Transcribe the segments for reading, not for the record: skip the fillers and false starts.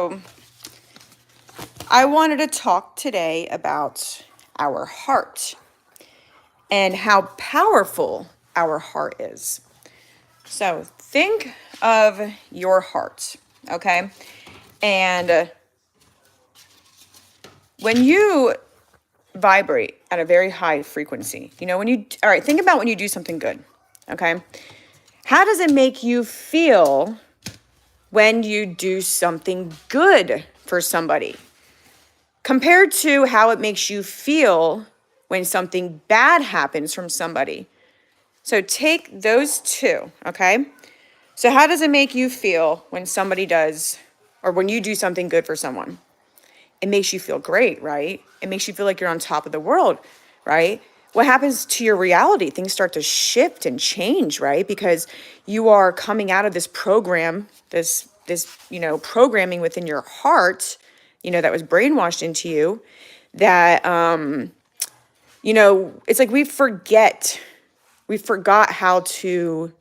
So I wanted to talk today about our heart and how powerful our heart is. So think of your heart, okay? And when you vibrate at a very high frequency, all right, think about when you do something good, okay? How does it make you feel when you do something good for somebody compared to how it makes you feel when something bad happens from somebody? So take those two, okay? So how does it make you feel when somebody does, or when you do something good for someone? It makes you feel great, right? It makes you feel like you're on top of the world, right? What happens to your reality? Things start to shift and change, right? Because you are coming out of this program, this programming within your heart, that was brainwashed into you, that it's like we forgot how to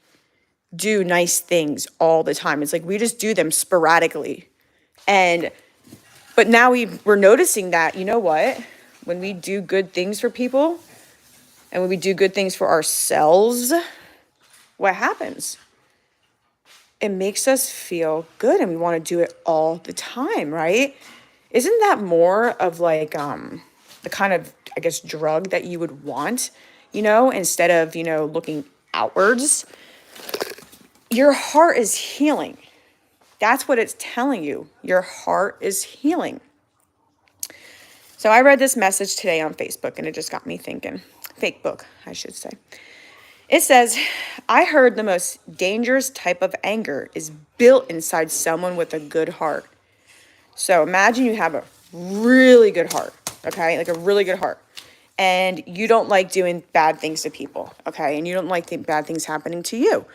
do nice things all the time. It's like we just do them sporadically. But now we're noticing that, you know what? When we do good things for people and when we do good things for ourselves, what happens? It makes us feel good and we want to do it all the time, right? Isn't that more of like the kind of, I guess, drug that you would want, instead of, looking outwards? Your heart is healing. That's what it's telling you. Your heart is healing. So I read this message today on Facebook and it just got me thinking. Facebook, I should say. It says, I heard the most dangerous type of anger is built inside someone with a good heart. So imagine you have a really good heart, okay? Like a really good heart. And you don't like doing bad things to people, okay? And you don't like bad things happening to you.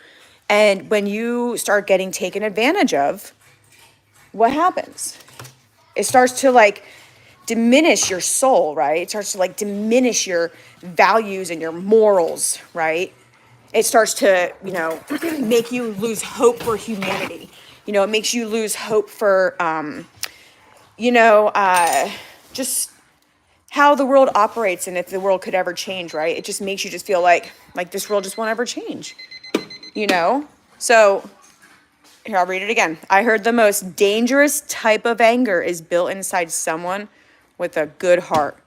And when you start getting taken advantage of, what happens? It starts to diminish your soul, right? It starts to diminish your values and your morals, right? It starts to, make you lose hope for humanity. It makes you lose hope for, just how the world operates and if the world could ever change, right? It just makes you just feel like this world just won't ever change, So here, I'll read it again. I heard the most dangerous type of anger is built inside someone with a good heart.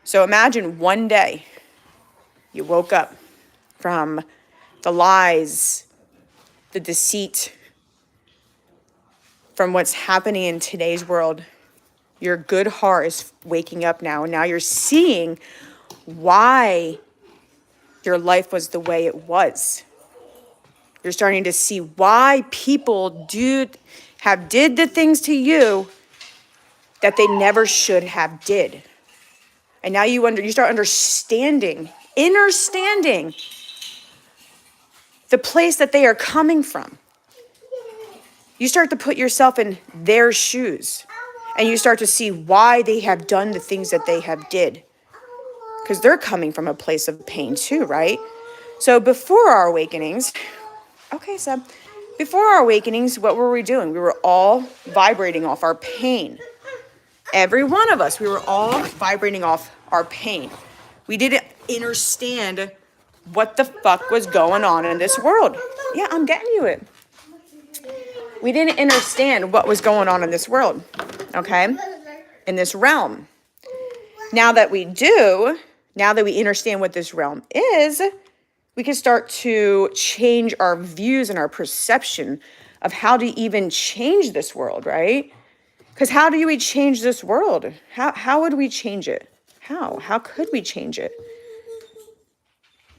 So imagine one day you woke up from the lies, the deceit, from what's happening in today's world. Your good heart is waking up now, and now you're seeing why your life was the way it was. You're starting to see why people did the things to you that they never should have did. And now you start understanding the place that they are coming from. You start to put yourself in their shoes and you start to see why they have done the things that they have did. Because they're coming from a place of pain too, right? So before our awakenings, what were we doing? We were all vibrating off our pain. Every one of us, we were all vibrating off our pain. We didn't understand what the fuck was going on in this world. Yeah, I'm getting you it. We didn't understand what was going on in this world, okay? In this realm. Now that we understand what this realm is, we can start to change our views and our perception of how to even change this world, right? Because how do we change this world? How would we change it? How could we change it?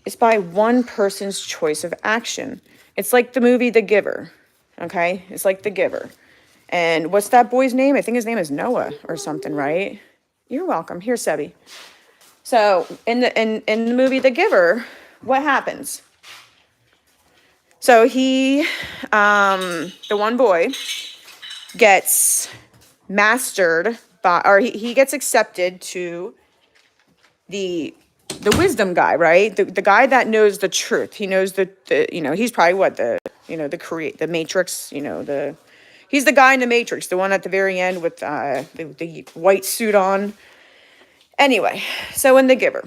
It's by one person's choice of action. It's like the movie The Giver, okay? It's like The Giver. And what's that boy's name? I think his name is Noah or something, right? You're welcome. Here, Sebi. So in the movie The Giver, what happens? So he, the one boy, gets mastered by, or he gets accepted to the wisdom guy, right? The guy that knows the truth. He knows the he's probably what the Matrix, He's the guy in the Matrix, the one at the very end with the white suit on. Anyway, so in The Giver.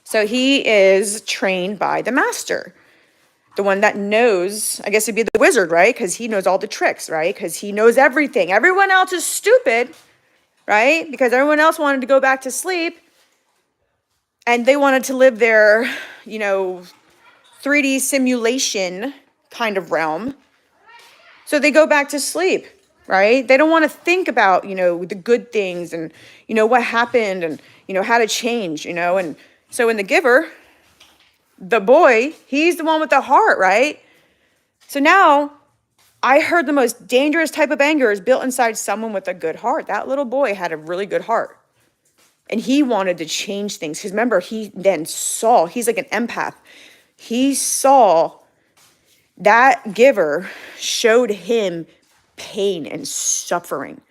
So he is trained by the master. The one that knows, I guess it'd be the wizard, right? Because he knows all the tricks, right? Because he knows everything. Everyone else is stupid, right? Because everyone else wanted to go back to sleep. And they wanted to live their, 3D simulation kind of realm. So they go back to sleep, right? They don't want to think about, the good things and, what happened and, how to change, And so in The Giver, the boy, he's the one with the heart, right? So now I heard the most dangerous type of anger is built inside someone with a good heart. That little boy had a really good heart. And he wanted to change things. Because remember, he then saw, he's like an empath. He saw that giver showed him pain and suffering,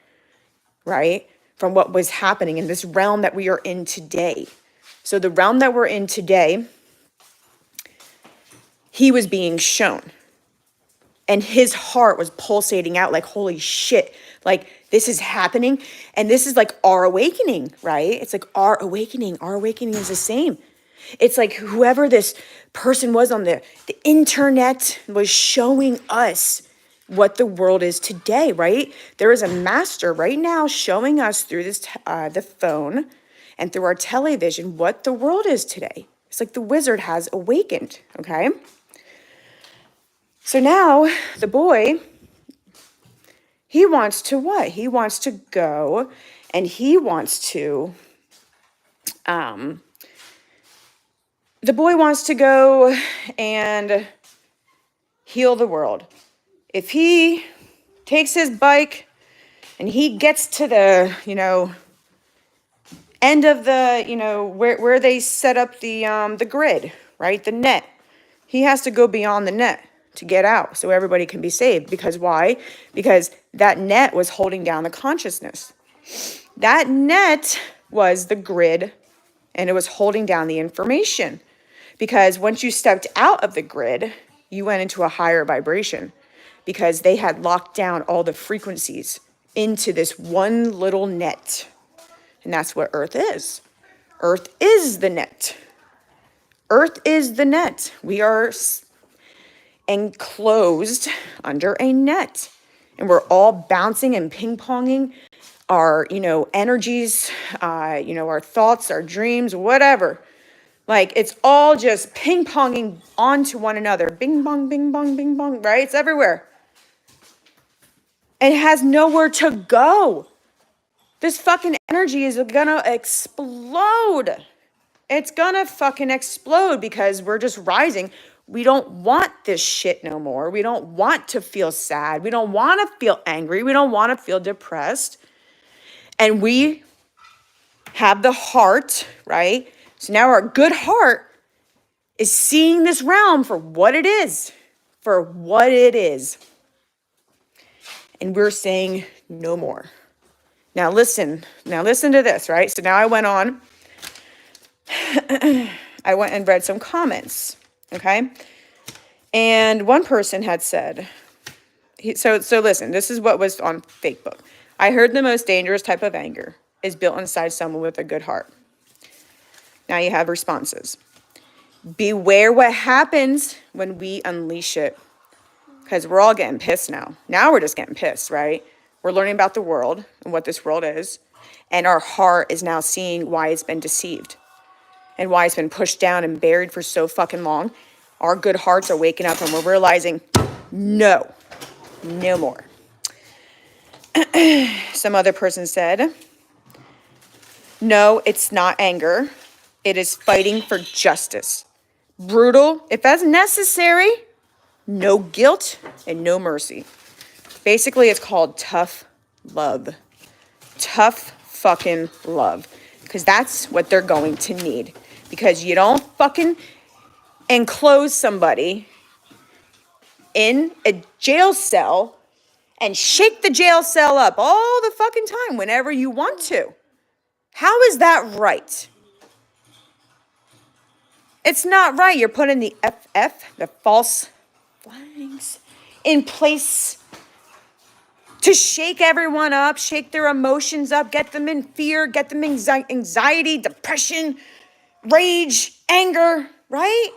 right? From what was happening in this realm that we are in today. So the realm that we're in today, he was being shown. And his heart was pulsating out like, holy shit, like this is happening. And this is like our awakening, right? It's like our awakening. Our awakening is the same. It's like whoever this person was on the internet was showing us what the world is today, right? There is a master right now showing us through this the phone and through our television what the world is today. It's like the wizard has awakened, okay? So now the boy, he wants to what? He wants to go and he wants to, the boy wants to go and heal the world. If he takes his bike and he gets to the, end of the, where they set up the grid, right? The net. He has to go beyond the net to get out so everybody can be saved. Because why? Because that net was holding down the consciousness. That net was the grid and it was holding down the information. Because once you stepped out of the grid, you went into a higher vibration because they had locked down all the frequencies into this one little net. And that's what Earth is. Earth is the net. Earth is the net. We are enclosed under a net. And we're all bouncing and ping-ponging our, energies, our thoughts, our dreams, whatever. Like, it's all just ping-ponging onto one another. Bing, bong, bing, bong, bing, bong, right? It's everywhere. It has nowhere to go. This fucking energy is gonna explode. It's gonna fucking explode because we're just rising. We don't want this shit no more. We don't want to feel sad. We don't want to feel angry. We don't want to feel depressed. And we have the heart, right? So now our good heart is seeing this realm for what it is. For what it is. And we're saying no more. Now listen to this, right? So now I went and read some comments, okay? And one person had said, so listen, this is what was on Facebook. I heard the most dangerous type of anger is built inside someone with a good heart. Now you have responses. Beware what happens when we unleash it. Because we're all getting pissed now. Now we're just getting pissed, right? We're learning about the world and what this world is. And our heart is now seeing why it's been deceived. And why it's been pushed down and buried for so fucking long. Our good hearts are waking up and we're realizing, no more. Some other person said, no, it's not anger. It is fighting for justice. Brutal, if that's necessary, no guilt and no mercy. Basically, it's called tough love. Tough fucking love. Because that's what they're going to need. Because you don't fucking enclose somebody in a jail cell and shake the jail cell up all the fucking time whenever you want to. How is that right? It's not right. You're putting the FF, the false flags, in place to shake everyone up, shake their emotions up, get them in fear, get them anxiety, depression, rage, anger, right?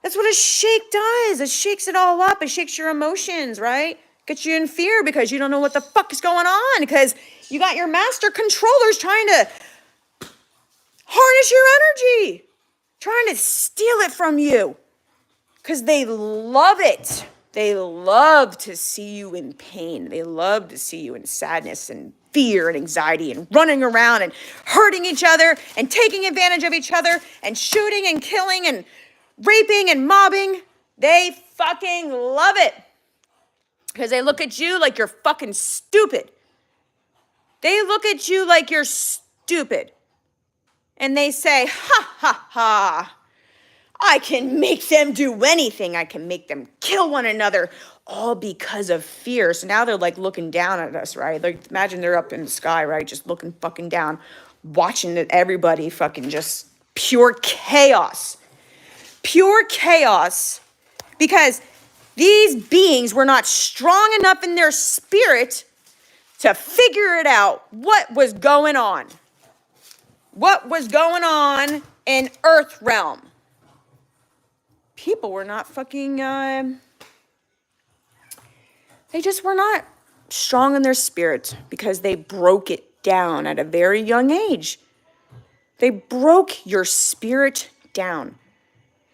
That's what a shake does. It shakes it all up. It shakes your emotions, right? Gets you in fear because you don't know what the fuck is going on, because you got your master controllers trying to harness your energy, trying to steal it from you, because they love it. They love to see you in pain. They love to see you in sadness and fear and anxiety and running around and hurting each other and taking advantage of each other and shooting and killing and raping and mobbing. They fucking love it because they look at you like you're fucking stupid. They look at you like you're stupid. And they say, ha ha ha, I can make them do anything. I can make them kill one another, all because of fear. So now they're like looking down at us, right? Like imagine they're up in the sky, right? Just looking fucking down, watching that everybody fucking just pure chaos. Pure chaos, because these beings were not strong enough in their spirit to figure it out what was going on. What was going on in Earth realm. People were not fucking, they just were not strong in their spirit because they broke it down at a very young age. They broke your spirit down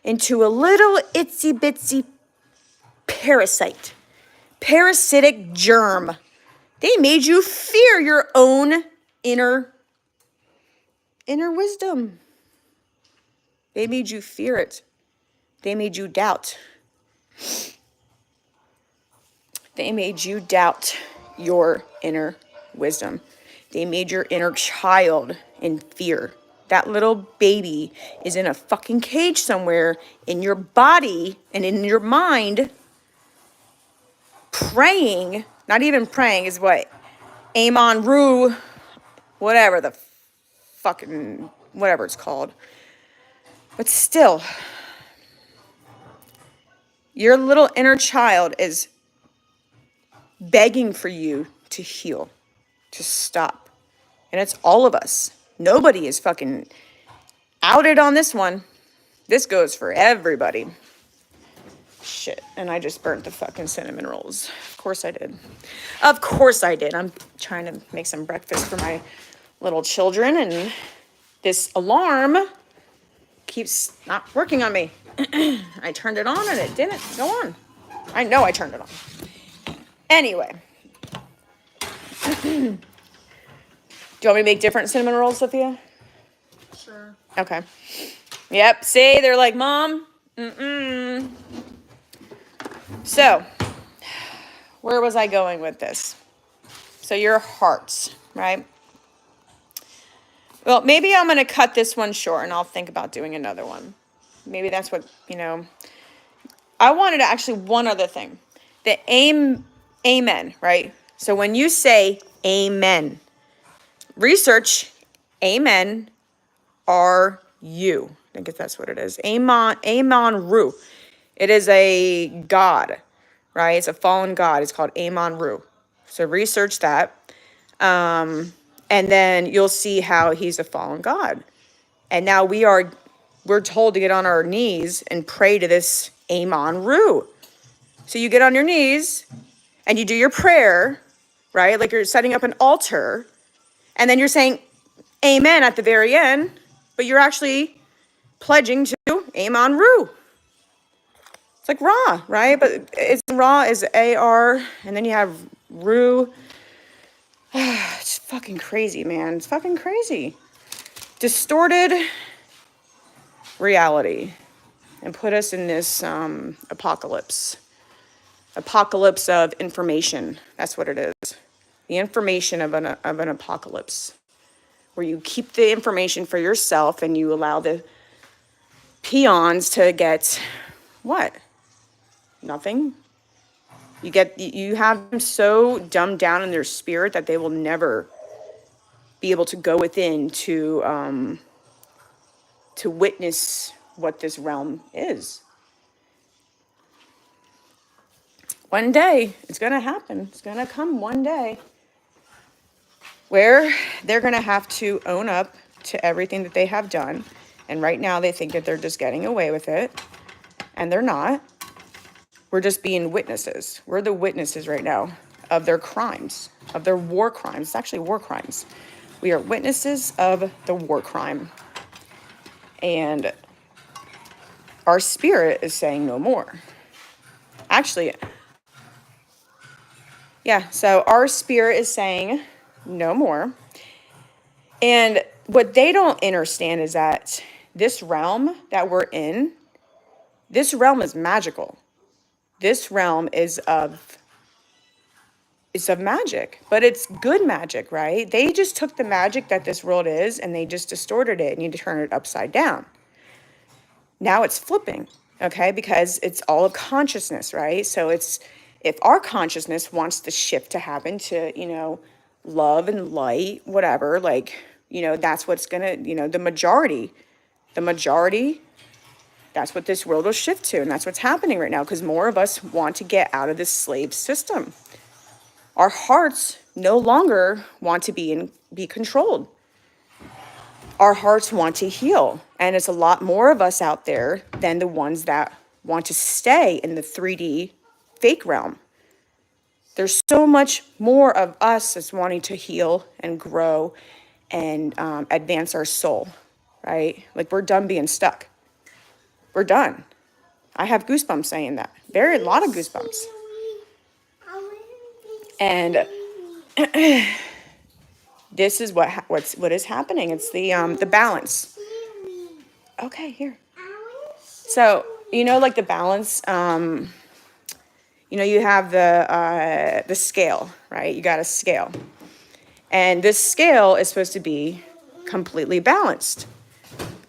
into a little itsy bitsy parasitic germ. They made you fear your own inner wisdom. They made you fear it. They made you doubt. They made you doubt your inner wisdom. They made your inner child in fear. That little baby is in a fucking cage somewhere in your body and in your mind, praying, not even praying, is what? Amon Ra, whatever the fucking, whatever it's called. But still, your little inner child is begging for you to heal, to stop. And it's all of us. Nobody is fucking outed on this one. This goes for everybody. Shit, and I just burnt the fucking cinnamon rolls. Of course I did. Of course I did. I'm trying to make some breakfast for my little children, and this alarm keeps not working on me. I turned it on and it didn't go on. I know I turned it on. Anyway. Do you want me to make different cinnamon rolls, Sophia? Sure. Okay. Yep, see, they're like, Mom, So, where was I going with this? So your hearts, right? Well, maybe I'm going to cut this one short and I'll think about doing another one. Maybe that's what, I wanted to actually one other thing. The amen, right? So when you say amen, research amen are you. I think that's what it is. Amon Ra. It is a god, right? It's a fallen god. It's called Amon Ra. So research that. And then you'll see how he's a fallen god. And now we're told to get on our knees and pray to this Amon Ra. So you get on your knees and you do your prayer, right? Like you're setting up an altar. And then you're saying amen at the very end, but you're actually pledging to Amon Ra. It's like Ra, right? But it's Ra is A-R, and then you have Ra. It's fucking crazy, man. It's fucking crazy. Distorted reality and put us in this apocalypse of information. That's what it is. The information of an apocalypse, where you keep the information for yourself and you allow the peons to get what? Nothing. You have them so dumbed down in their spirit that they will never be able to go within to witness what this realm is. One day, it's going to happen. It's going to come one day where they're going to have to own up to everything that they have done. And right now they think that they're just getting away with it. And they're not. We're just being witnesses. We're the witnesses right now of their crimes, of their war crimes. It's actually war crimes. We are witnesses of the war crime. And our spirit is saying no more. Actually, yeah, so our spirit is saying no more. And what they don't understand is that this realm that we're in, this realm is magical. This realm is of magic, but it's good magic, right? They just took the magic that this world is and they just distorted it and you turn it upside down. Now it's flipping, okay? Because it's all of consciousness, right? So it's, if our consciousness wants the shift to happen to, love and light, whatever, like, that's what's gonna, the majority, that's what this world will shift to. And that's what's happening right now because more of us want to get out of this slave system. Our hearts no longer want to be controlled. Our hearts want to heal. And it's a lot more of us out there than the ones that want to stay in the 3D fake realm. There's so much more of us that's wanting to heal and grow and advance our soul, right? Like we're done being stuck. We're done. I have goosebumps saying that. A lot of goosebumps. And this is what is happening. It's the balance. Okay, here. So, like the balance, you have the scale, right? You got a scale. And this scale is supposed to be completely balanced.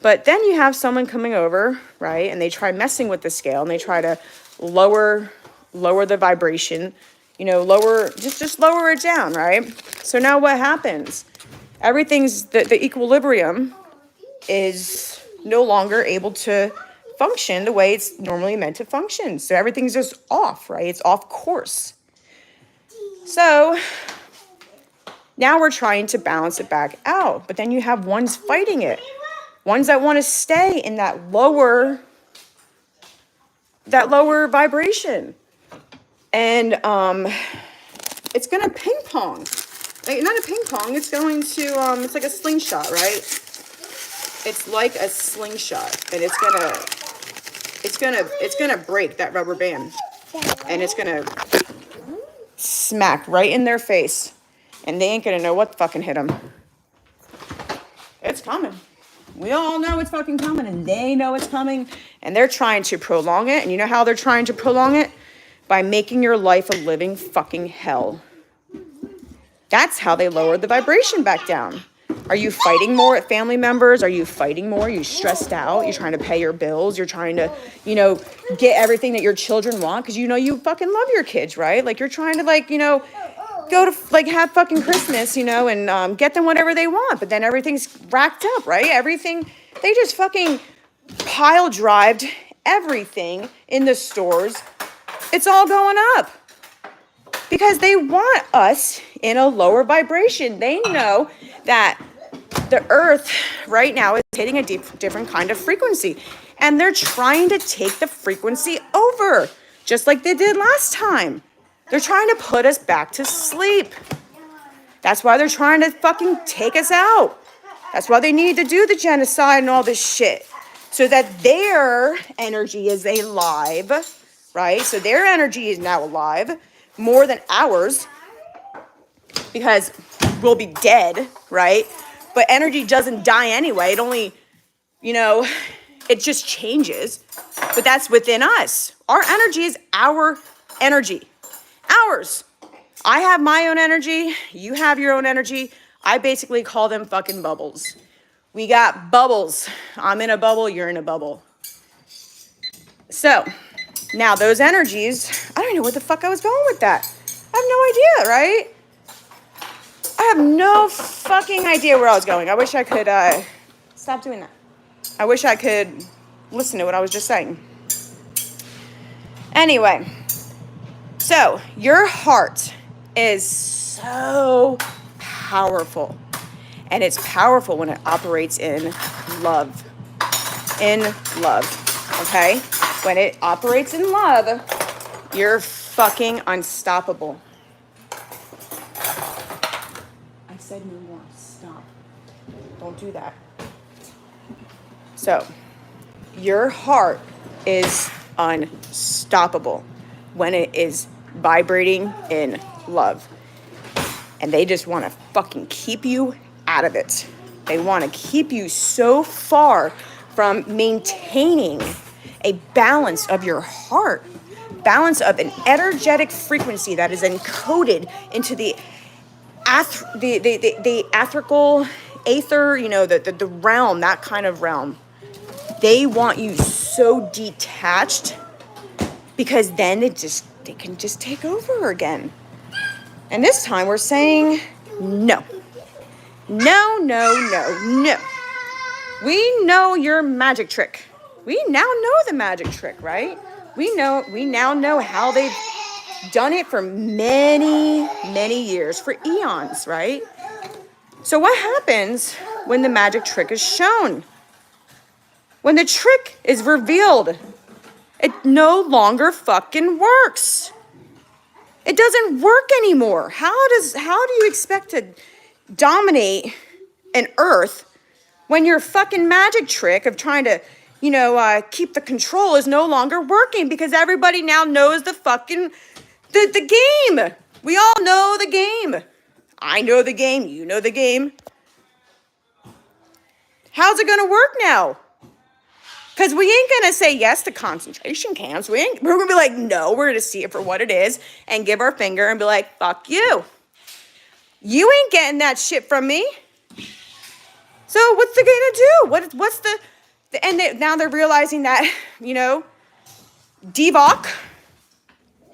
But then you have someone coming over, right? And they try messing with the scale and they try to lower the vibration, just lower it down, right? So now what happens? Everything's, the equilibrium is no longer able to function the way it's normally meant to function. So everything's just off, right? It's off course. So now we're trying to balance it back out, but then you have ones fighting it. Ones that want to stay in that lower vibration. And it's going to ping pong. Like, not a ping pong, it's going to it's like a slingshot, right? It's like a slingshot, and it's going to break that rubber band. And it's going to smack right in their face. And they ain't going to know what fucking hit them. It's coming. We all know it's fucking coming, and they know it's coming, and they're trying to prolong it. And you know how they're trying to prolong it? By making your life a living fucking hell. That's how they lower the vibration back down. Are you fighting more at family members? Are you fighting more? Are you stressed out? You're trying to pay your bills. You're trying to, get everything that your children want because you fucking love your kids, right? Like you're trying to go to have fucking Christmas, and get them whatever they want. But then everything's racked up, right? Everything, they just fucking pile drived everything in the stores. It's all going up because they want us in a lower vibration. They know that the earth right now is hitting a different kind of frequency, and they're trying to take the frequency over just like they did last time. They're trying to put us back to sleep. That's why they're trying to fucking take us out. That's why they need to do the genocide and all this shit. So that their energy is alive, right? So their energy is now alive more than ours because we'll be dead, right? But energy doesn't die anyway. It only, it just changes. But that's within us. Our energy is our energy. Ours. I have my own energy. You have your own energy. I basically call them fucking bubbles. We got bubbles. I'm in a bubble. You're in a bubble. So now those energies, I don't know where the fuck I was going with that. I have no idea, right? I have no fucking idea where I was going. I wish I could stop doing that. I wish I could listen to what I was just saying. Anyway. So your heart is so powerful. And it's powerful when it operates in love. In love. Okay? When it operates in love, you're fucking unstoppable. I said no more. Stop. Don't do that. So, your heart is unstoppable when it is vibrating in love. And they just want to fucking keep you out of it. They want to keep you so far from maintaining a balance of your heart, balance of an energetic frequency that is encoded into the aetherical aether, you know, the realm, that kind of realm. They want you so detached because then they can just take over again. And this time we're saying no. No, no, no, no. We know your magic trick. We now know the magic trick, right? We now know how they've done it for many, many years, for eons, right? So what happens when the magic trick is shown? When the trick is revealed, it no longer fucking works. It doesn't work anymore. How do you expect to dominate an earth when your fucking magic trick of trying to, keep the control is no longer working because everybody now knows the fucking, the game. We all know the game. I know the game. You know the game. How's it going to work now? Because we ain't going to say yes to concentration camps. We're going to be like, no, we're going to see it for what it is and give our finger and be like, fuck you. You ain't getting that shit from me. So what's they going to do? What's now they're realizing that, DBOC,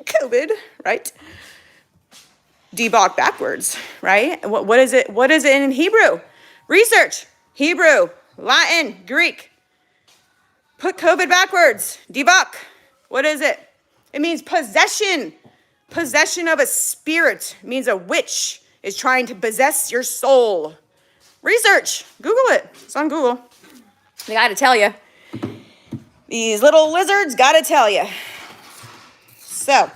COVID, right? DBOC backwards, right? What is it? What is it in Hebrew? Research. Hebrew, Latin, Greek. Put COVID backwards. DBOC. What is it? It means possession. Possession of a spirit. It means a witch is trying to possess your soul. Research. Google it. It's on Google. They got to tell you. These little lizards got to tell you. So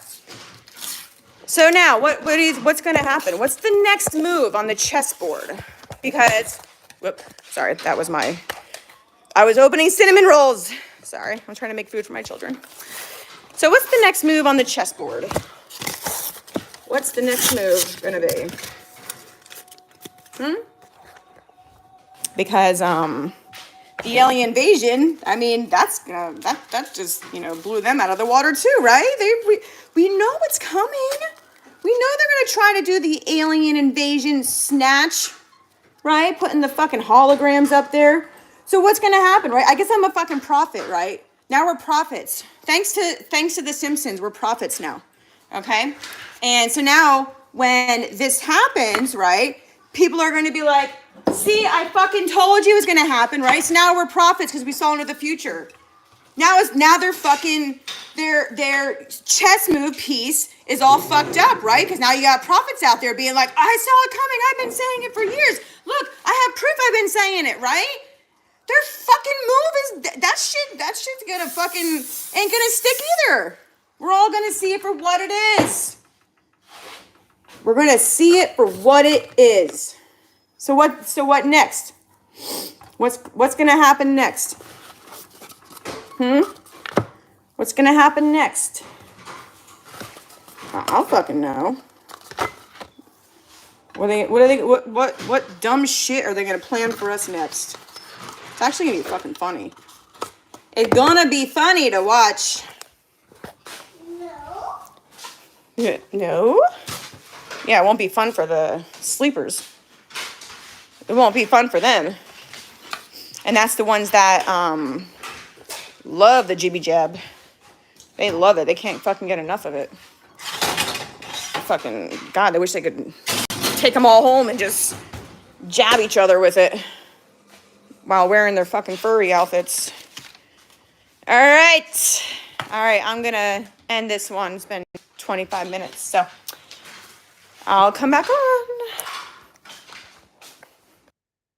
now, what's going to happen? What's the next move on the chessboard? Because, sorry, I was opening cinnamon rolls. Sorry, I'm trying to make food for my children. So what's the next move on the chessboard? What's the next move going to be? Because the alien invasion, I mean, that just blew them out of the water too, right? We know what's coming. We know they're gonna try to do the alien invasion snatch, right? Putting the fucking holograms up there. So what's gonna happen, right? I guess I'm a fucking prophet, right? Now we're prophets. Thanks to The Simpsons, we're prophets now. Okay? And so now when this happens, right, people are gonna be like, see, I fucking told you it was gonna happen, right? So now we're prophets because we saw into the future. Now they're fucking their chess move piece is all fucked up, right? Because now you got prophets out there being like, I saw it coming. I've been saying it for years. Look, I have proof. I've been saying it, right? Their fucking move is that shit's gonna fucking ain't gonna stick either. We're all gonna see it for what it is. We're gonna see it for what it is. So what next? What's gonna happen next? What's gonna happen next? I'll fucking know. What dumb shit are they gonna plan for us next? It's actually gonna be fucking funny. It's gonna be funny to watch. No. No? Yeah, it won't be fun for the sleepers. It won't be fun for them. And that's the ones that love the jibby jab. They love it. They can't fucking get enough of it. Fucking God, they wish they could take them all home and just jab each other with it while wearing their fucking furry outfits. All right, I'm gonna end this one. It's been 25 minutes. So I'll come back on.